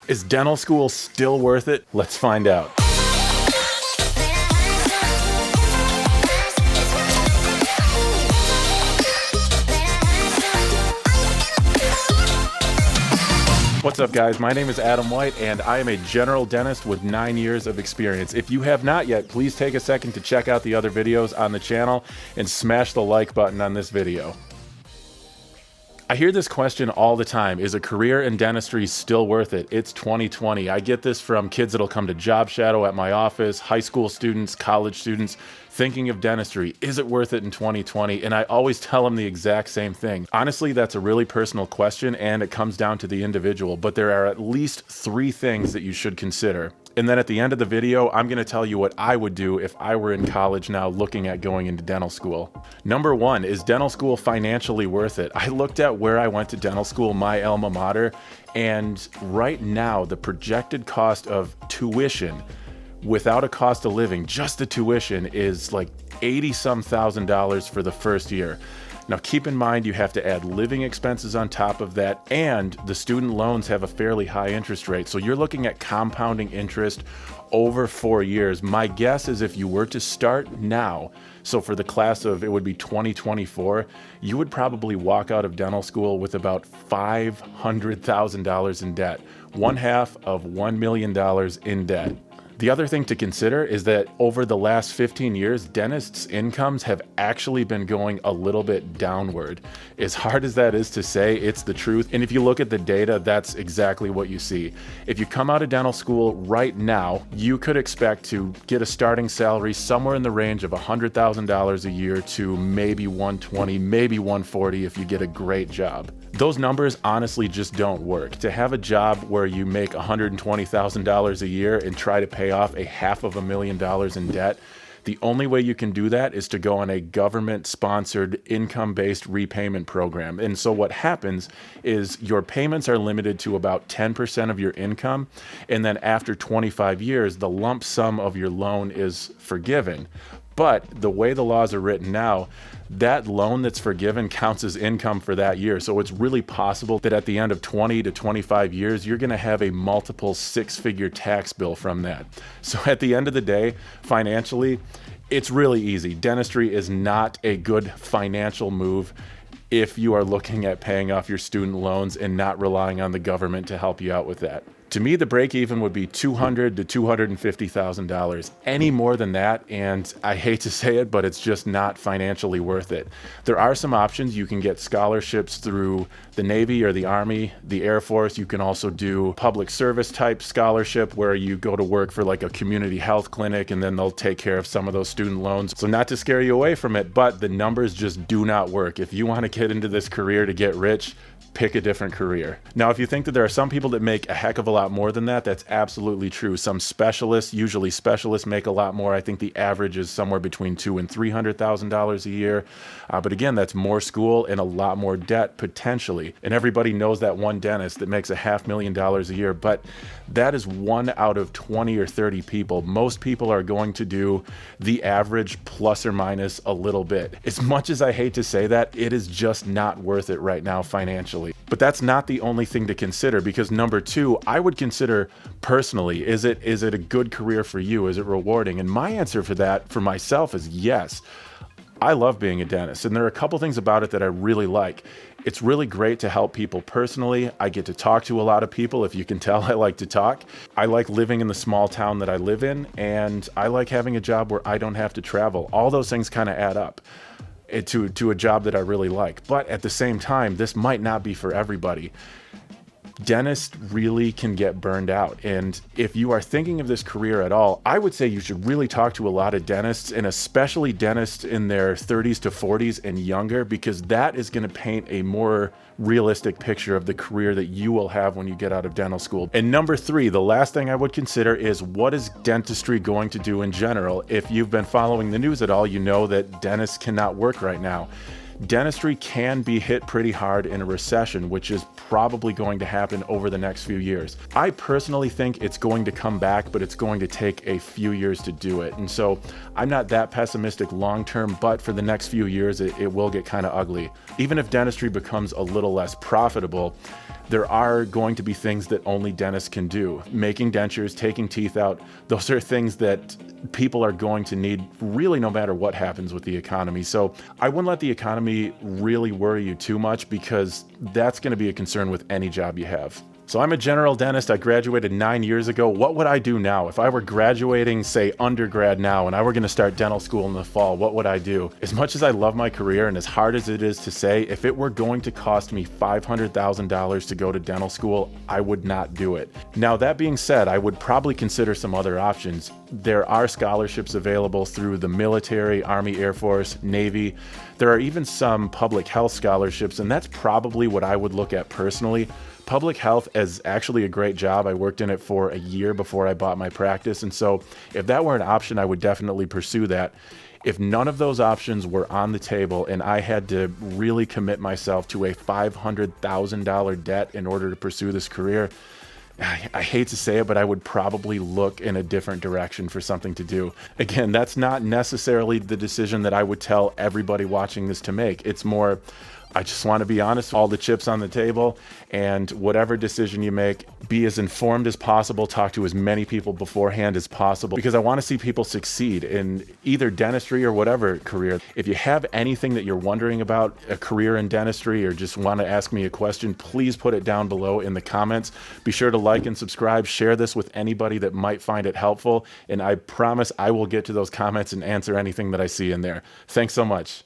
Is dental school still worth it? Let's find out. What's up, guys? My name is Adam White, and I am a general dentist with 9 years of experience. If you have not yet, please take a second to check out the other videos on the channel and smash the like button on this video. I hear this question all the time. Is a career in dentistry still worth it? It's 2020. I get this from kids that'll come to job shadow at my office, high school students, college students, thinking of dentistry. Is it worth it in 2020? And I always tell them the exact same thing. Honestly, that's a really personal question, and it comes down to the individual, but there are at least 3 things that you should consider. And then at the end of the video, I'm gonna tell you what I would do if I were in college now looking at going into dental school. Number 1, is dental school financially worth it? I looked at where I went to dental school, my alma mater, and right now the projected cost of tuition without a cost of living, just the tuition, is like $80-some thousand for the first year. Now keep in mind you have to add living expenses on top of that, and the student loans have a fairly high interest rate. So you're looking at compounding interest over 4 years. My guess is if you were to start now, so for the class of, it would be 2024, you would probably walk out of dental school with about $500,000 in debt, one half of $1 million in debt. The other thing to consider is that over the last 15 years, dentists' incomes have actually been going a little bit downward. As hard as that is to say, it's the truth. And if you look at the data, that's exactly what you see. If you come out of dental school right now, you could expect to get a starting salary somewhere in the range of $100,000 a year to maybe $120,000, maybe $140,000 if you get a great job. Those numbers honestly just don't work. To have a job where you make $120,000 a year and try to pay off $500,000 in debt, the only way you can do that is to go on a government-sponsored income-based repayment program. And so what happens is your payments are limited to about 10% of your income, and then after 25 years, the lump sum of your loan is forgiven. But the way the laws are written now, that loan that's forgiven counts as income for that year. So it's really possible that at the end of 20 to 25 years, you're gonna have a multiple 6-figure tax bill from that. So at the end of the day, financially, it's really easy. Dentistry is not a good financial move if you are looking at paying off your student loans and not relying on the government to help you out with that. To me, the break even would be $200,000 to $250,000. Any more than that, and I hate to say it, but it's just not financially worth it. There are some options. You can get scholarships through the Navy or the Army, the Air Force. You can also do public service type scholarship where you go to work for like a community health clinic and then they'll take care of some of those student loans. So not to scare you away from it, but the numbers just do not work. If you want to get into this career to get rich, pick a different career. Now, if you think that there are some people that make a heck of a lot more than that, that's absolutely true. Some specialists, usually specialists, make a lot more. I think the average is somewhere between $200,000 and $300,000 a year. But again, that's more school and a lot more debt potentially. And everybody knows that one dentist that makes $500,000 a year, but that is 1 out of 20 or 30 people. Most people are going to do the average plus or minus a little bit. As much as I hate to say that, it is just not worth it right now financially. But that's not the only thing to consider, because number 2, I would consider personally, is it a good career for you? Is it rewarding? And my answer for that for myself is yes. I love being a dentist, and there are a couple things about it that I really like. It's really great to help people personally. I get to talk to a lot of people. If you can tell, I like to talk. I like living in the small town that I live in, and I like having a job where I don't have to travel. All those things kind of add up to a job that I really like. But at the same time, this might not be for everybody. Dentists really can get burned out. And if you are thinking of this career at all, I would say you should really talk to a lot of dentists, and especially dentists in their 30s to 40s and younger, because that is going to paint a more realistic picture of the career that you will have when you get out of dental school. And number 3, the last thing I would consider is, what is dentistry going to do in general? If you've been following the news at all, you know that dentists cannot work right now. Dentistry can be hit pretty hard in a recession, which is probably going to happen over the next few years. I personally think it's going to come back, but it's going to take a few years to do it. And so I'm not that pessimistic long term, but for the next few years, it will get kind of ugly. Even if dentistry becomes a little less profitable, there are going to be things that only dentists can do. Making dentures, taking teeth out, those are things that people are going to need really no matter what happens with the economy. So I wouldn't let the economy really worry you too much, because that's going to be a concern with any job you have. So I'm a general dentist. I graduated 9 years ago. What would I do now? If I were graduating, say, undergrad now, and I were going to start dental school in the fall, what would I do? As much as I love my career and as hard as it is to say, if it were going to cost me $500,000 to go to dental school, I would not do it. Now, that being said, I would probably consider some other options. There are scholarships available through the military, Army, Air Force, Navy. There are even some public health scholarships, and that's probably what I would look at personally. Public health is actually a great job. I worked in it for a year before I bought my practice. And so if that were an option, I would definitely pursue that. If none of those options were on the table and I had to really commit myself to a $500,000 debt in order to pursue this career, I hate to say it, but I would probably look in a different direction for something to do. Again, that's not necessarily the decision that I would tell everybody watching this to make. It's more, I just want to be honest, all the chips on the table, and whatever decision you make, be as informed as possible, talk to as many people beforehand as possible, because I want to see people succeed in either dentistry or whatever career. If you have anything that you're wondering about a career in dentistry or just want to ask me a question, please put it down below in the comments. Be sure to like and subscribe, share this with anybody that might find it helpful, and I promise I will get to those comments and answer anything that I see in there. Thanks so much.